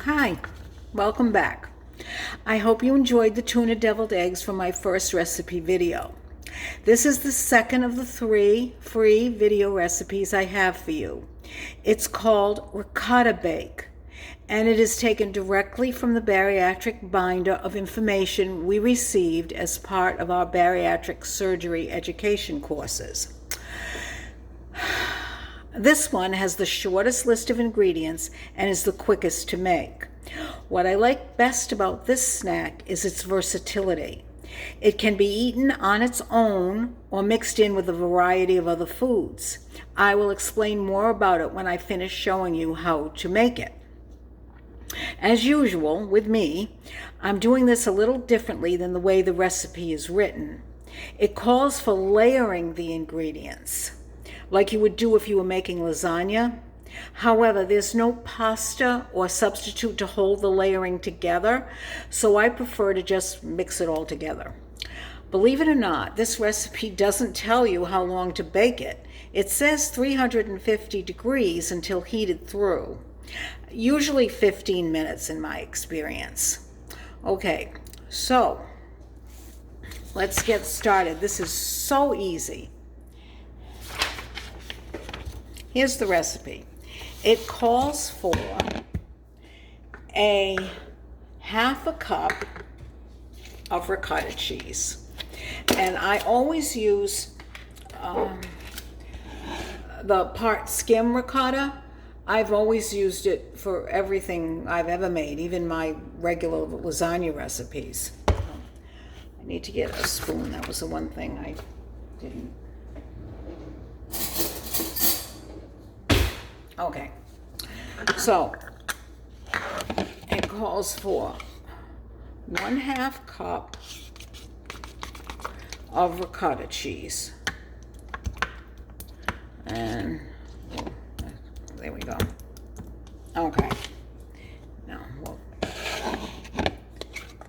Hi, welcome back. I hope you enjoyed the tuna deviled eggs from my first recipe video. This is the second of the 3 free video recipes I have for you. It's called Ricotta Bake, and it is taken directly from the bariatric binder of information we received as part of our bariatric surgery education courses. This one has the shortest list of ingredients and is the quickest to make. What I like best about this snack is its versatility. It can be eaten on its own or mixed in with a variety of other foods. I will explain more about it when I finish showing you how to make it. As usual with me, I'm doing this a little differently than the way the recipe is written. It calls for layering the ingredients, like you would do if you were making lasagna. However, there's no pasta or substitute to hold the layering together, so I prefer to just mix it all together. Believe it or not, this recipe doesn't tell you how long to bake it. It says 350 degrees until heated through. Usually 15 minutes in my experience. Okay, so let's get started. This is so easy. Here's the recipe. It calls for a half a cup of ricotta cheese. And I always use the part skim ricotta. I've always used it for everything I've ever made, even my regular lasagna recipes. I need to get a spoon. That was the one thing I didn't. Okay, so it calls for 1/2 cup of ricotta cheese. And there we go. Okay, now we'll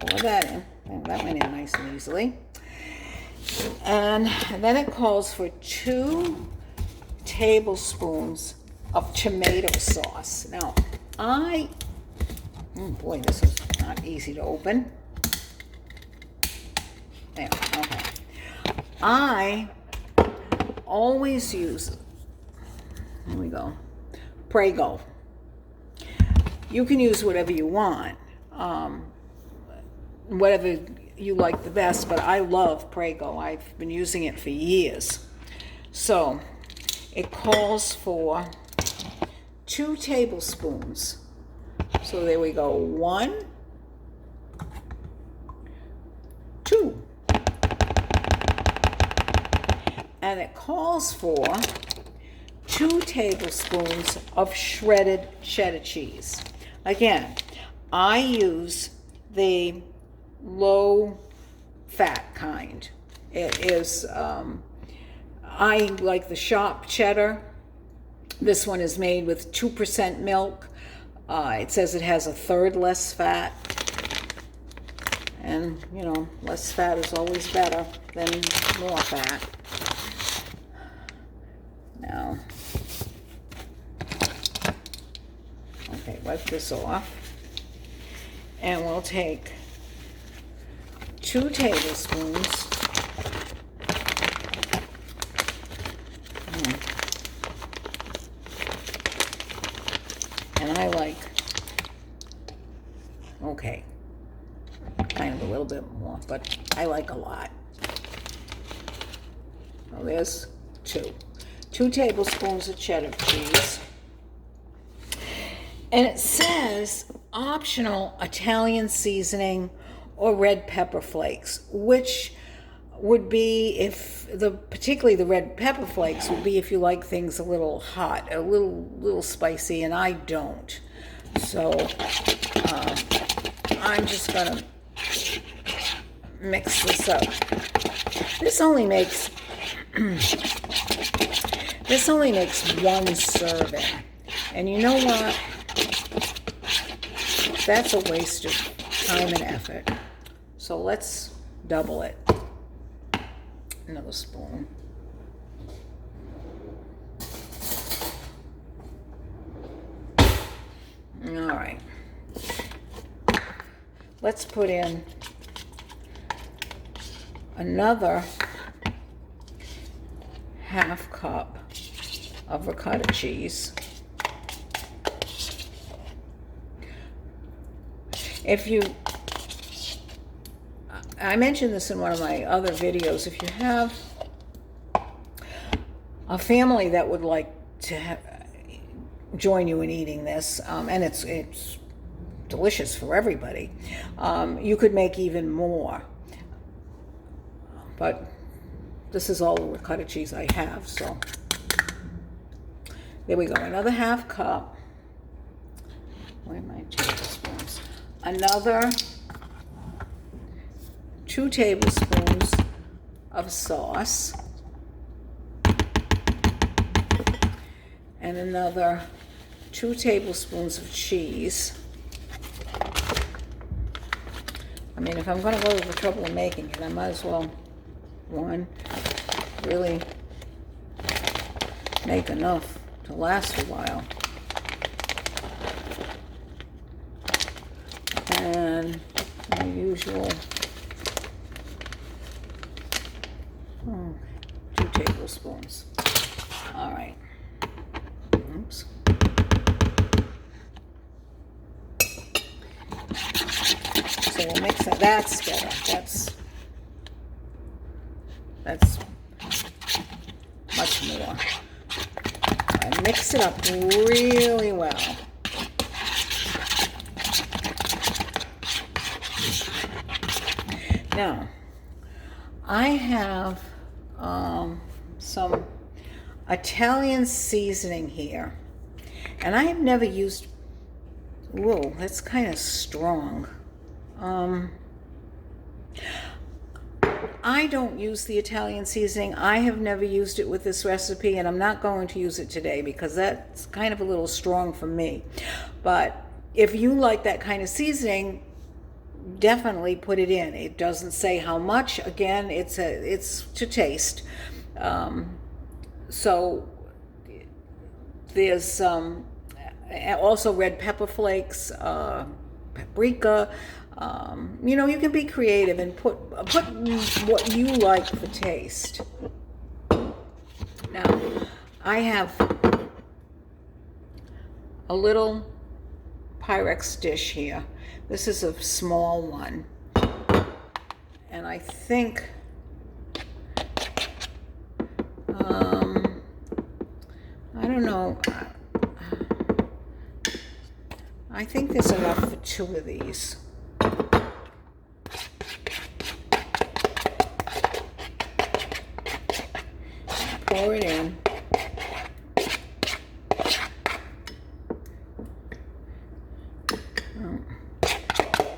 pour that in. Oh, that went in nice and easily. And then it calls for 2 tablespoons of tomato sauce. Now, oh boy, this is not easy to open. There, okay. I always use, here we go, Prego. You can use whatever you want, whatever you like the best, but I love Prego. I've been using it for years. So, it calls for 2 tablespoons. So there we go. 1, 2. And it calls for 2 tablespoons of shredded cheddar cheese. Again, I use the low fat kind. It is, I like the sharp cheddar. This one is made with 2% milk. It says it has 1/3 less fat. And, you know, less fat is always better than more fat. Now, okay, wipe this off. And we'll take 2 tablespoons and I like, okay, kind of a little bit more, but I like a lot. Well, there's 2 tablespoons of cheddar cheese. And it says optional Italian seasoning or red pepper flakes, which would be particularly the red pepper flakes would be if you like things a little hot, a little spicy, and I don't. So I'm just gonna mix this up. This only makes 1 serving, and you know what? That's a waste of time and effort. So let's double it. Another spoon. All right. let's put in another half cup of ricotta cheese. If you, I mentioned this in one of my other videos, if you have a family that would like to join you in eating this, and it's delicious for everybody, you could make even more. But this is all the ricotta cheese I have, so there we go. Another half cup. Where are my tablespoons? Another 2 tablespoons of sauce. And another 2 tablespoons of cheese. I mean, if I'm going to go to the trouble of making it, I might as well, really make enough to last a while. And my usual 2 tablespoons. All right. Oops. So we'll mix that. That's better. That's much more. I mix it up really well. Now, I have some Italian seasoning here, and I have never used, whoa, that's kind of strong. I don't use the Italian seasoning. I have never used it with this recipe, and I'm not going to use it today because that's kind of a little strong for me. But if you like that kind of seasoning, definitely put it in. It doesn't say how much. Again, it's to taste. So there's also red pepper flakes, paprika. You know, you can be creative and put what you like for taste. Now, I have a little Pyrex dish here. This is a small one, and I think I don't know. I think there's enough for 2 of these. Pour it in.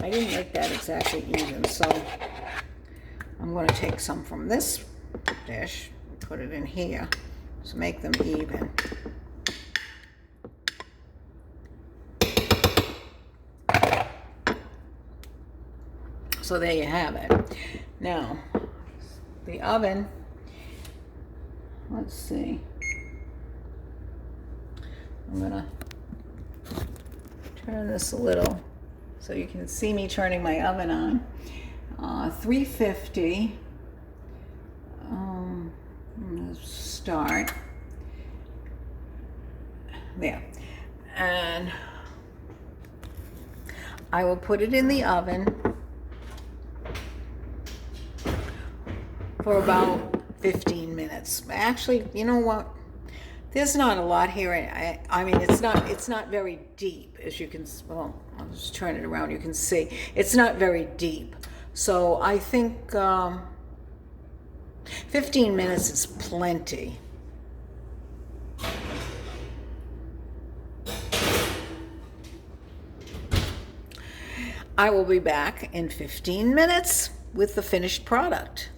I didn't make that exactly even, so I'm going to take some from this dish and put it in here to make them even. So there you have it. Now, the oven, let's see. I'm going to turn this a little so you can see me turning my oven on. 350. I'm going to start there. And I will put it in the oven for about 15 minutes. Actually, you know what? There's not a lot here. I mean, it's not very deep, as you can, well, I'll just turn it around. You can see it's not very deep. So I think 15 minutes is plenty. I will be back in 15 minutes with the finished product.